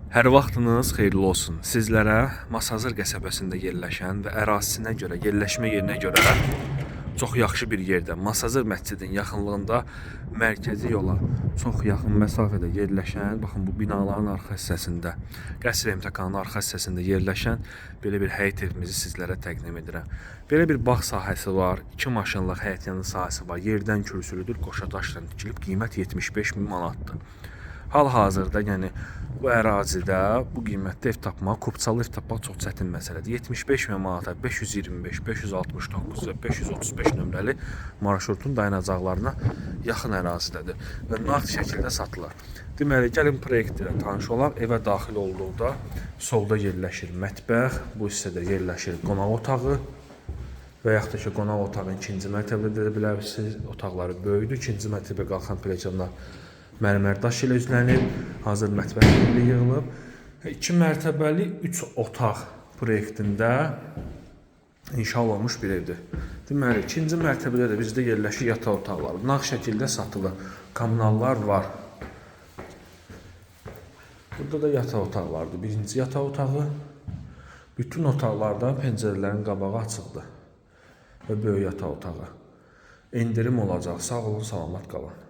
Hər vaxtınız xeyirli olsun. Sizlərə Masazır qəsəbəsində yerləşən və ərazisinə görə, yerləşmə yerinə görə çox yaxşı bir yerdə, Masazır məscidin yaxınlığında mərkəzi yola çox yaxın məsafədə yerləşən, baxın bu binaların arxa hissəsində, qəsr emtakanın arxa hissəsində yerləşən belə bir həyət evimizi sizlərə təqdim edirəm. Belə bir bağ sahəsi var, 2 maşınlıq həyət yanı sahəsi var, yerdən kürsülüdür, qoşa daşla tikilib, qiymət 75 min manatdır. Hal-hazırda, yəni bu ərazidə bu qiymətdə ev tapmaq, Kupçalı ev tapmaq çox çətin məsələdir. 75 min manata 525, 569 və 535 nömrəli marşrutun dayanacaqlarına yaxın ərazidədir və nağd şəkildə satılır. Deməli, gəlin proyektlə tanış olaq. Evə daxil olduqda solda yerləşir mətbəx, bu hissədə yerləşir qonaq otağı və yaxud da ki, qonaq otağın ikinci mərtəbədə edə bilərsiniz. Otaqları böyükdür. İkinci mərtəbəyə qalxan pilləkənlər mərmər daş ilə üzlənib, hazır mətbəx ilə yığılıb. 2 mərtəbəli 3 otaq proyektində inşa olunmuş bir evdir. Deməli, ikinci mərtəbədə də bizdə yerləşir yataq otaqları. Nağd şəkildə satılır. Kommunallar var. Burada da yataq otaqlardır. Birinci yataq otağı. Bütün otaqlarda pəncərələrin qabağı açıqdır. Və böyük yataq otağı. Endirim olacaq. Sağ olun, salamat qalın.